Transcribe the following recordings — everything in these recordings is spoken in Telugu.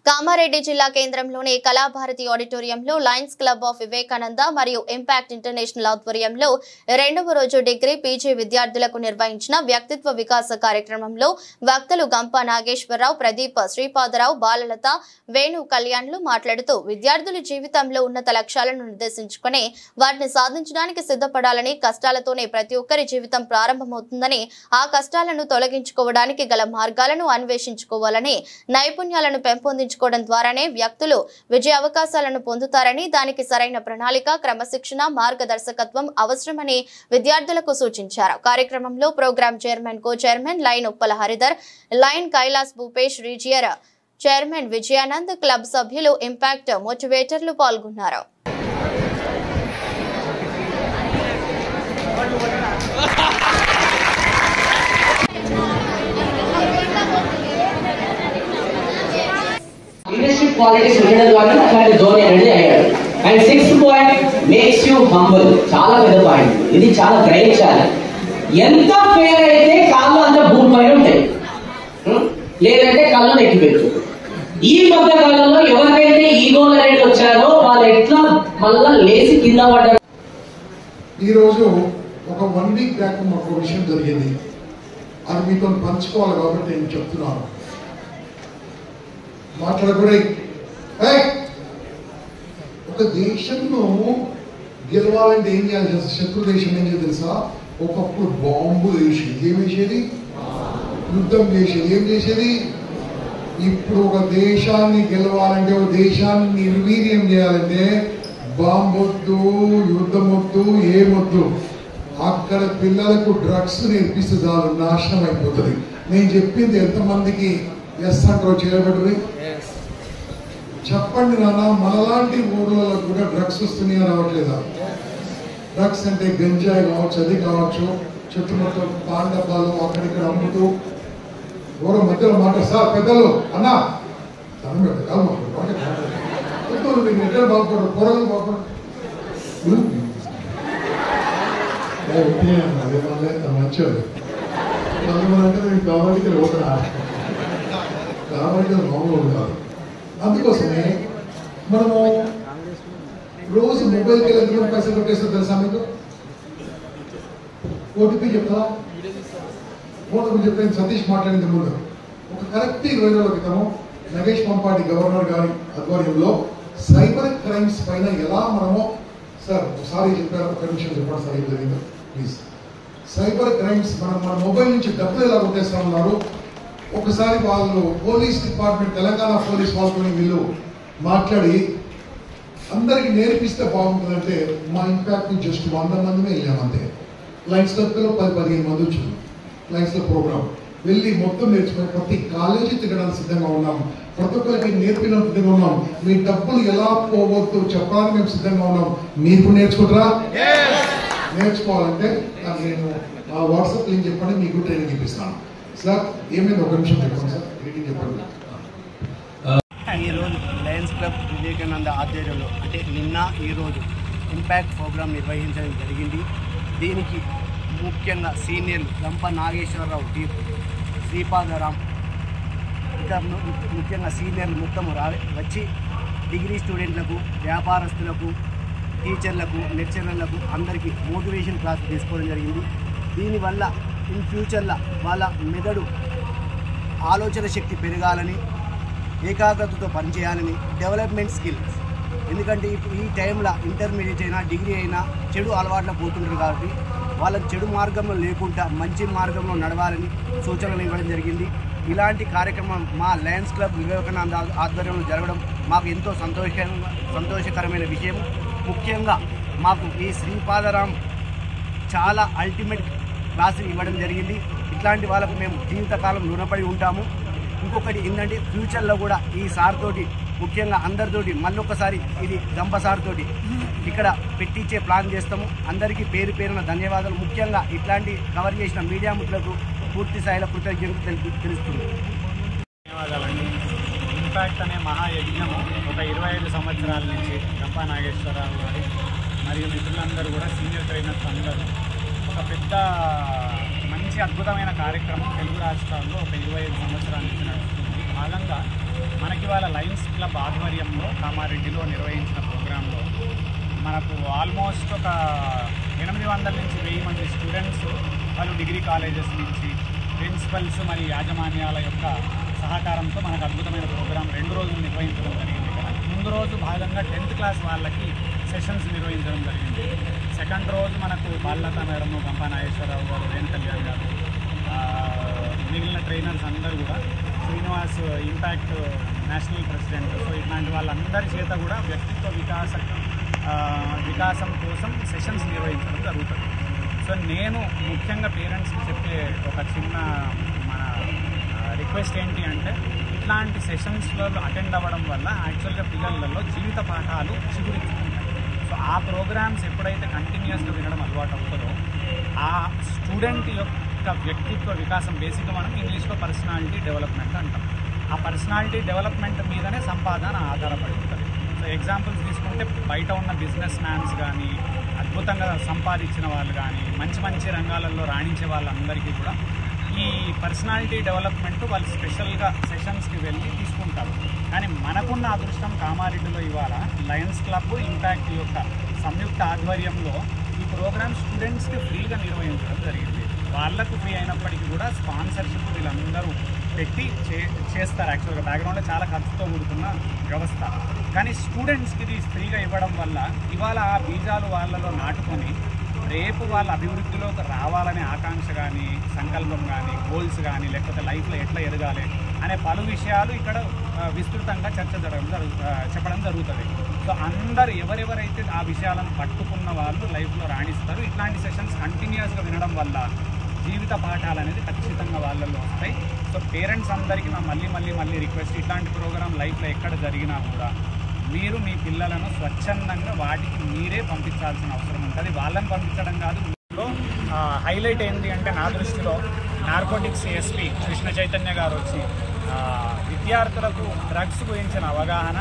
కామారెడ్డి జిల్లా కేంద్రంలోని కళాభారతి ఆడిటోరియంలో లయన్స్ క్లబ్ ఆఫ్ వివేకానంద మరియు ఇంపాక్ట్ ఇంటర్నేషనల్ ఆధ్వర్యంలో రెండవ రోజు డిగ్రీ పీజీ విద్యార్థులకు నిర్వహించిన వ్యక్తిత్వ వికాస కార్యక్రమంలో వక్తలు గంప నాగేశ్వరరావు, ప్రదీప్, శ్రీపాదరావు, బాలలత, వేణు కళ్యాణ్లు మాట్లాడుతూ విద్యార్థుల జీవితంలో ఉన్నత లక్ష్యాలను నిర్దేశించుకుని వాటిని సాధించడానికి సిద్ధపడాలని, కష్టాలతోనే ప్రతి ఒక్కరి జీవితం ప్రారంభమవుతుందని, ఆ కష్టాలను తొలగించుకోవడానికి గల మార్గాలను అన్వేషించుకోవాలని, నైపుణ్యాలను పెంపొందించుకోవడం ద్వారానే వ్యక్తులు విజయ అవకాశాలను పొందుతారని, దానికి సరైన ప్రణాళిక, క్రమశిక్షణ, మార్గదర్శకత్వం అవసరమని విద్యార్థులకు సూచించారు. కార్యక్రమంలో programme chairman, co chairman lion Uppala Haridhar, lion Kailash Bhupesh, region chairman Vijayanand, club సభ్యులు, ఇంపాక్ట్ మోటివేటర్లు పాల్గొన్నారు. Leadership qualities ఉండడం ద్వారా అట్లాంటి జోన్ అనేది అయ్యాడు. And 6th point makes you humble. చాలా పెద్ద పాయింట్ ఇది, చాలా గ్రహించాలి. ఎంత ఫెయిల్ అయితే కాళ్ళు అంతా భూమి పైన ఉంటాయి, లేదంటే కళ్ళు ఎక్కిపెట్టు. ఈ మధ్య కాలంలో ఎవరికైతే ఈగోలు అనేది వచ్చారో వాళ్ళు ఎట్లా మళ్ళా లేచి కింద పడ్డారు. ఈరోజు ఒక 1 వీక్ బ్యాక్ మాకు ఒక విషయం జరిగింది, అది మీతో పంచుకోవాలి కాబట్టి నేను చెప్తున్నాను. మాట్లాడకూడదు. ఒక దేశంలో గెలవాలంటే ఏం చేయాలి? శత్రు దేశం ఏం చేయాలి తెలుసా? ఒకప్పుడు బాంబు వేసేది, ఏం వేసేది? యుద్ధం చేసేది, ఏం చేసేది? ఇప్పుడు ఒక దేశాన్ని గెలవాలంటే, ఒక దేశాన్ని నిర్వీర్యం చేయాలంటే బాంబు వద్దు, యుద్ధం వద్దు, ఏమొద్దు. అక్కడ పిల్లలకు డ్రగ్స్ నేర్పిస్తే చాలు, నాశనం అయిపోతుంది. నేను చెప్పింది ఎంతమందికి ఎస్ అంటారో చేయబడి చెప్పండి నాన్న. మనలాంటి ఊర్లలో కూడా డ్రగ్స్ వస్తున్నాయా, రావట్లేదా? డ్రగ్స్ అంటే గంజాయి కావచ్చు, అది కావచ్చు, చుట్టుముట్టు పాన్ డబ్బాలు అక్కడిక్కడ అమ్ముతూ ఎవరో మధ్యలో మాట, సార్ పెద్దలు అన్నా తన పెట్టాలి పెద్దలు మీకు ఎక్కడ బాగుపడరు, కూరలు బాగుపడరు. అదే మంచిది అంటే మీకు కావాలంటే పోతున్నా, కాబట్టి మామూలు కాదు. అందుకోసమే మనము రోజు మొబైల్కి వెళ్ళి పైసలు కొట్టేస్తాం తెలుసా మీకు? ఓటీపీ చెప్తా, ఫోన్ గురించి చెప్తాను. సతీష్ మాట్లాడింది ముందు ఒక కరెక్ట్ 20 రోజుల క్రితము నగేష్ పంపాటి గవర్నర్ గారి ఆధ్వర్యంలో సైబర్ క్రైమ్స్ పైన ఎలా మనము, సార్ ఒకసారి చెప్పారు, ఒక నిమిషం చెప్పండి సార్ ఏం జరిగిందో ప్లీజ్. సైబర్ క్రైమ్స్ మన మొబైల్ నుంచి డబ్బులు ఎలా కొట్టేస్తా ఉన్నారు. ఒకసారి వాళ్ళు పోలీస్ డిపార్ట్మెంట్, తెలంగాణ పోలీస్ వాళ్ళతో వీళ్ళు మాట్లాడి అందరికి నేర్పిస్తే బాగుంటుందంటే మా ఇంపాక్ట్ జస్ట్ 100 మందినే వెళ్ళామంతే. లయన్స్ క్లబ్లో 10-15 మంది వచ్చారు. లయన్స్ క్లబ్ ప్రోగ్రామ్ వెళ్ళి మొత్తం నేర్చుకుని ప్రతి కాలేజీ తిరగడానికి సిద్ధంగా ఉన్నాం, ప్రతి ఒక్కరికి నేర్పిన సిద్ధంగా ఉన్నాం. మీ డబ్బులు ఎలా పోవద్దు చెప్పడానికి మేము సిద్ధంగా ఉన్నాం. మీరు నేర్చుకుంటారా? నేర్చుకోవాలంటే నేను ఆ వాట్సాప్ లింక్ చెప్పండి, మీకు ట్రైనింగ్ ఇప్పిస్తాను. సార్ ఏమైంది ఒక నిమిషం చెప్పండి సార్, రీడింగ్ చెప్పండి. ఈరోజు లయన్స్ క్లబ్ వివేకానంద ఆధ్వర్యంలో అంటే నిన్న ఈరోజు ఇంపాక్ట్ ప్రోగ్రాం నిర్వహించడం జరిగింది. దీనికి ముఖ్యంగా సీనియర్లు గంప నాగేశ్వరరావు, శ్రీపాదరావు, ఇంకా ముఖ్యంగా సీనియర్లు మొత్తం వచ్చి డిగ్రీ స్టూడెంట్లకు, వ్యాపారస్తులకు, టీచర్లకు, లెక్చరర్లకు అందరికీ మోటివేషన్ క్లాస్ తీసుకోవడం జరిగింది. దీనివల్ల ఇన్ ఫ్యూచర్లో వాళ్ళ మెదడు ఆలోచన శక్తి పెరగాలని, ఏకాగ్రతతో పనిచేయాలని, డెవలప్మెంట్ స్కిల్స్. ఎందుకంటే ఇప్పుడు ఈ టైంలో ఇంటర్మీడియట్ అయినా డిగ్రీ అయినా చెడు అలవాట్లో పోతుంటారు కాబట్టి వాళ్ళకి చెడు మార్గంలో లేకుండా మంచి మార్గంలో నడవాలని సూచనలు ఇవ్వడం జరిగింది. ఇలాంటి కార్యక్రమం మా లయన్స్ క్లబ్ వివేకానంద ఆధ్వర్యంలో జరగడం మాకు ఎంతో సంతోషకరమైన విషయం. ముఖ్యంగా మాకు ఈ శ్రీపాదరాం చాలా అల్టిమేట్ క్లాసు ఇవ్వడం జరిగింది. ఇట్లాంటి వాళ్ళకు మేము జీవితకాలం రుణపడి ఉంటాము. ఇంకొకటి ఏంటంటే ఫ్యూచర్లో కూడా ఈ సార్ తోటి, ముఖ్యంగా అందరితోటి మళ్ళొకసారి ఇది గంప సార్ తోటి ఇక్కడ పెట్టించే ప్లాన్ చేస్తాము. అందరికీ పేరు పేరున ధన్యవాదాలు. ముఖ్యంగా ఇట్లాంటి కవర్ చేసిన మీడియా మిత్రులకు పూర్తి స్థాయిలో కృతజ్ఞతలు తెలుస్తుంది. ధన్యవాదాలండి. ఇంపాక్ట్ అనే మహాయజ్ఞము ఒక 25 సంవత్సరాల నుంచి గంప నాగేశ్వరరావు గారి మరియు మిత్రులందరూ కూడా సీనియర్ ట్రైనర్స్ అందరూ ఒక పెద్ద మంచి అద్భుతమైన కార్యక్రమం తెలుగు రాష్ట్రాల్లో ఒక 25 సంవత్సరాల నుంచి నడుస్తుంది. భాగంగా మనకి వాళ్ళ లయన్స్ క్లబ్ ఆధ్వర్యంలో కామారెడ్డిలో నిర్వహించిన ప్రోగ్రాంలో మనకు ఆల్మోస్ట్ ఒక 800 నుంచి 1000 మంది స్టూడెంట్స్ వాళ్ళు డిగ్రీ కాలేజెస్ నుంచి ప్రిన్సిపల్స్ మరియు యాజమాన్యాల యొక్క సహకారంతో మనకు అద్భుతమైన ప్రోగ్రాం 2 రోజులు నిర్వహించడం జరిగింది కదా. ముందు రోజు భాగంగా 10th క్లాస్ వాళ్ళకి సెషన్స్ నిర్వహించడం జరిగింది. సెకండ్ రోజు మనకు బాలలత మేడం, గంపా నాగేశ్వరరావు గారు, వేణు కళ్యాణ్ గారు, మిగిలిన ట్రైనర్స్ అందరూ కూడా, Srinivas impact national president, so ఇట్లాంటి వాళ్ళందరి చేత కూడా వ్యక్తిత్వ వికాసం కోసం సెషన్స్ నిర్వహించడం జరుగుతుంది. సో నేను ముఖ్యంగా పేరెంట్స్కి చెప్పే ఒక చిన్న మన రిక్వెస్ట్ ఏంటి అంటే, ఇట్లాంటి సెషన్స్లో అటెండ్ అవ్వడం వల్ల యాక్చువల్గా పిల్లలలో జీవిత పాఠాలు చిగురించుకుంటాయి. సో ఆ ప్రోగ్రామ్స్ ఎప్పుడైతే కంటిన్యూస్గా వినడం అలవాటు అవుతుందో ఆ స్టూడెంట్ యొక్క వ్యక్తిత్వ వికాసం, బేసిక్గా మనం ఇంగ్లీష్లో పర్సనాలిటీ డెవలప్మెంట్ అంటాం. ఆ పర్సనాలిటీ డెవలప్మెంట్ మీదనే సంపాదన ఆధారపడి ఉంటుంది. సో ఎగ్జాంపుల్స్ తీసుకుంటే బయట ఉన్న బిజినెస్ మ్యాన్స్ కానీ, అద్భుతంగా సంపాదించిన వాళ్ళు కానీ, మంచి మంచి రంగాలలో రాణించే వాళ్ళందరికీ కూడా ఈ పర్సనాలిటీ డెవలప్మెంట్ వాళ్ళు స్పెషల్గా సెషన్స్కి వెళ్ళి తీసుకుంటారు. కానీ మనకున్న అదృష్టం కామారెడ్డిలో ఇవాళ లయన్స్ క్లబ్ ఇంపాక్ట్ యొక్క సంయుక్త ఆధ్వర్యంలో ఈ ప్రోగ్రామ్ స్టూడెంట్స్కి ఫ్రీగా నిర్వహించడం జరిగింది. వాళ్ళకు ఫ్రీ అయినప్పటికీ కూడా స్పాన్సర్షిప్ వీళ్ళందరూ పెట్టి చేస్తారు. యాక్చువల్గా బ్యాక్గ్రౌండ్లో చాలా ఖర్చుతో కూడుకున్న వ్యవస్థ, కానీ స్టూడెంట్స్కి ఇది ఫ్రీగా ఇవ్వడం వల్ల ఇవాళ ఆ బీజాలు వాళ్ళలో నాటుకొని రేపు వాళ్ళ అభివృద్ధిలోకి రావాలనే ఆకాంక్ష కానీ, సంకల్పం కానీ, గోల్స్ కానీ, లేకపోతే లైఫ్లో ఎట్లా ఎదగాలి అనే పలు విషయాలు ఇక్కడ విస్తృతంగా చెప్పడం జరుగుతుంది. సో అందరు ఎవరెవరైతే ఆ విషయాలను పట్టుకున్న వాళ్ళు లైఫ్లో రాణిస్తారు. ఇట్లాంటి సెషన్స్ కంటిన్యూస్గా వినడం వల్ల జీవిత పాఠాలు అనేది ఖచ్చితంగా వాళ్ళల్లో వస్తాయి. సో పేరెంట్స్ అందరికీ నా మళ్ళీ రిక్వెస్ట్, ఇట్లాంటి ప్రోగ్రామ్ లైఫ్లో ఎక్కడ జరిగినా కూడా మీరు మీ పిల్లలను స్వచ్ఛందంగా వాటికి మీరే పంపించాల్సిన అవసరం ఉంటుంది. వాళ్ళని పంపించడం కాదు. హైలైట్ ఏంటి అంటే నా దృష్టిలో నార్కోటిక్స్ ఎస్పీ కృష్ణ చైతన్య గారు వచ్చి విద్యార్థులకు డ్రగ్స్ గురించిన అవగాహన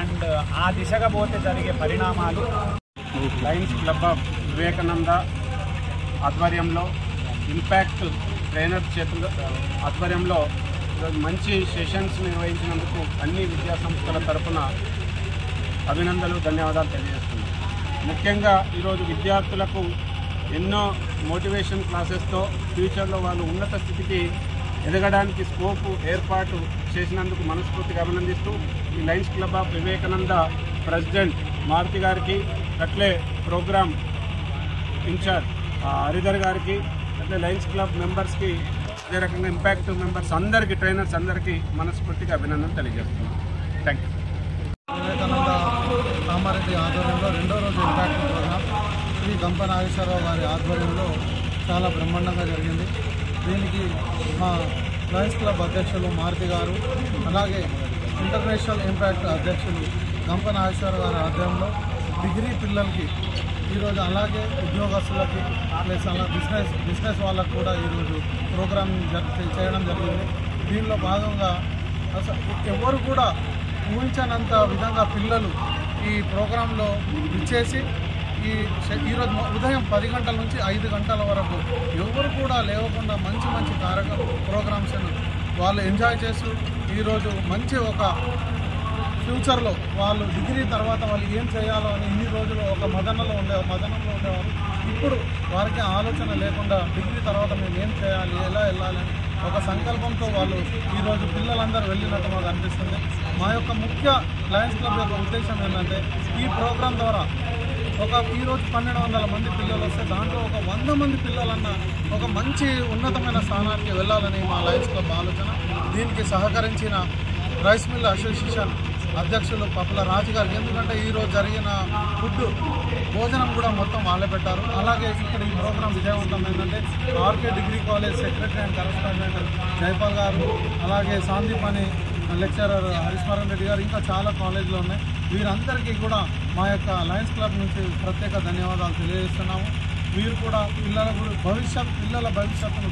అండ్ ఆ దిశగా పోతే జరిగే పరిణామాలు, లయన్స్ క్లబ్ ఆఫ్ వివేకానంద ఆధ్వర్యంలో ఇంపాక్ట్ ట్రైనర్ చేతుల ఆధ్వర్యంలో మంచి సెషన్స్ నిర్వహించినందుకు అన్ని విద్యా సంస్థల తరఫున అభినందనలు, ధన్యవాదాలు తెలియజేస్తున్నాను. ముఖ్యంగా ఈరోజు విద్యార్థులకు ఎన్నో మోటివేషన్ క్లాసెస్తో ఫ్యూచర్లో వాళ్ళు ఉన్నత స్థితికి ఎదగడానికి స్కోప్ ఏర్పాటు చేసినందుకు మనస్ఫూర్తిగా అభినందిస్తూ ఈ lions club of Vivekananda president Maruthi గారికి, అట్లే ప్రోగ్రామ్ ఇన్ఛార్జ్ హరిధర్ గారికి, అట్లే లయన్స్ క్లబ్ మెంబర్స్కి, అదే రకంగా ఇంపాక్ట్ మెంబర్స్ అందరికీ, ట్రైనర్స్ అందరికీ మనస్ఫూర్తిగా అభినందనలు తెలియజేస్తున్నాను. Thank you. వివేకానంద కామారెడ్డి ఆధ్వర్యంలో 2వ రోజు ఇంపాక్ట్ ప్రోగ్రాం శ్రీ గంపా నాగేశ్వరరావు గారి ఆధ్వర్యంలో చాలా బ్రహ్మాండంగా జరిగింది. దీనికి మా లయన్స్ క్లబ్ అధ్యక్షులు మారుతి గారు, అలాగే ఇంటర్నేషనల్ ఇంపాక్ట్ అధ్యక్షులు గంపా నాగేశ్వరరావు గారి ఆధ్వర్యంలో డిగ్రీ పిల్లలకి ఈరోజు, అలాగే ఉద్యోగస్తులకి ప్లస్ అలా బిజినెస్ వాళ్ళకు కూడా ఈరోజు ప్రోగ్రాం చేయడం జరిగింది. దీనిలో భాగంగా అసలు ఎవరు కూడా ఊహించనంత విధంగా పిల్లలు ఈ ప్రోగ్రాంలో ఇచ్చేసి ఈరోజు ఉదయం 10 గంటల నుంచి 5 గంటల వరకు ఎవరు కూడా లేవకుండా మంచి ప్రోగ్రామ్స్ను వాళ్ళు ఎంజాయ్ చేస్తూ ఈరోజు మంచి ఒక ఫ్యూచర్లో వాళ్ళు డిగ్రీ తర్వాత వాళ్ళు ఏం చేయాలో అని ఇన్ని రోజులు ఒక మదనంలో ఉండేవారు. ఇప్పుడు వారికి ఆలోచన లేకుండా డిగ్రీ తర్వాత మేము ఏం చేయాలి, ఎలా వెళ్ళాలి ఒక సంకల్పంతో వాళ్ళు ఈరోజు పిల్లలందరూ వెళ్ళినట్టు మాకు అనిపిస్తుంది. మా యొక్క ముఖ్య లయన్స్ క్లబ్ యొక్క ఉద్దేశం ఏంటంటే ఈ ప్రోగ్రాం ద్వారా ఈరోజు 1200 మంది పిల్లలు వస్తే దాంట్లో ఒక 100 మంది పిల్లలన్న ఒక మంచి ఉన్నతమైన స్థానానికి వెళ్ళాలని మా లయన్స్ క్లబ్ ఆలోచన. దీనికి సహకరించిన రైస్ మిల్ అసోసియేషన్ అధ్యక్షులు పప్పుల రాజు గారు, ఎందుకంటే ఈరోజు జరిగిన భోజనం కూడా మొత్తం వాళ్ళే పెట్టారు. అలాగే ఇక్కడ ఈ ప్రోగ్రాం విజయవంతం ఏంటంటే RK degree college secretary and correspondent Jaipal గారు, అలాగే సాందీప్ అని లెక్చరర్ హరిస్మరణ్ రెడ్డి గారు, ఇంకా చాలా కాలేజీలు ఉన్నాయి. వీరందరికీ కూడా మా యొక్క లయన్స్ క్లబ్ నుంచి ప్రత్యేక ధన్యవాదాలు తెలియజేస్తున్నాము. వీరు కూడా పిల్లల భవిష్యత్తును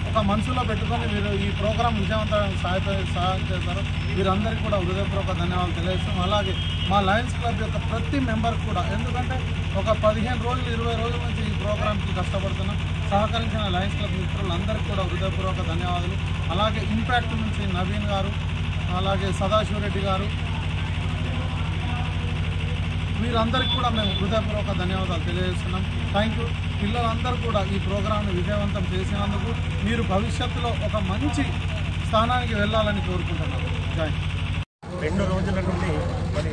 ఒక మనసులో పెట్టుకొని మీరు ఈ ప్రోగ్రాం విజయవంతానికి సహాయం చేస్తారు. వీరందరికీ కూడా హృదయపూర్వక ధన్యవాదాలు తెలియజేస్తాం. అలాగే మా లయన్స్ క్లబ్ యొక్క ప్రతి మెంబర్ కూడా, ఎందుకంటే ఒక 15 రోజులు 20 రోజుల నుంచి ఈ ప్రోగ్రాంకి కష్టపడుతున్నాం. సహకరించిన లయన్స్ క్లబ్ మిత్రులందరికీ కూడా హృదయపూర్వక ధన్యవాదాలు. అలాగే ఇంపాక్ట్ నుంచి నవీన్ గారు, అలాగే సదాశివరెడ్డి గారు, వీరందరికీ కూడా మేము హృదయపూర్వక ధన్యవాదాలు తెలియజేస్తున్నాం. Thank you. పిల్లలందరూ కూడా ఈ ప్రోగ్రాంను విజయవంతం చేసినందుకు మీరు భవిష్యత్తులో ఒక మంచి స్థానానికి వెళ్ళాలని కోరుకుంటున్నాను. జై. 2 రోజుల నుండి మరి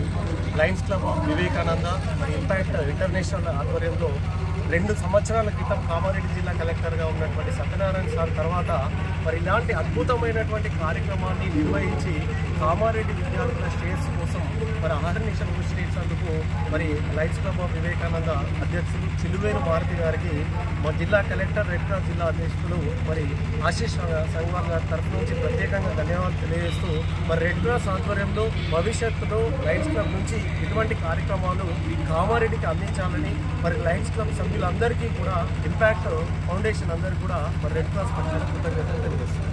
లయన్స్ క్లబ్ ఆఫ్ వివేకానంద మరి ఇంపాక్ట్ ఇంటర్నేషనల్ ఆధ్వర్యంలో 2 సంవత్సరాల క్రితం కామారెడ్డి జిల్లా కలెక్టర్గా ఉన్నటువంటి సత్యనారాయణ సార్ తర్వాత మరి ఇలాంటి అద్భుతమైనటువంటి కార్యక్రమాన్ని నిర్వహించి కామారెడ్డి విద్యార్థుల స్టేట్స్ కోసం మరి ఆహర్నిశలు కృషి చేసినందుకు మరి లయన్స్ క్లబ్ ఆఫ్ వివేకానంద అధ్యక్షులు చిలువేరు మారుతి గారికి మా జిల్లా కలెక్టర్, రెడ్ క్రాస్ జిల్లా అధ్యక్షులు మరి ఆశీష్ సంగ్వాల్ గారి తరఫు నుంచి ప్రత్యేకంగా ధన్యవాదాలు తెలియజేస్తూ మరి రెడ్ క్రాస్ ఆధ్వర్యంలో భవిష్యత్తులో లయన్స్ క్లబ్ నుంచి ఇటువంటి కార్యక్రమాలు కామారెడ్డికి అందించాలని మరి లయన్స్ క్లబ్ సభ్యులందరికీ కూడా ఇంపాక్ట్ ఫౌండేషన్ అందరికీ కూడా మరి రెడ్ క్రాస్ పక్షాన కృతజ్ఞతలు తెలియజేస్తుంది.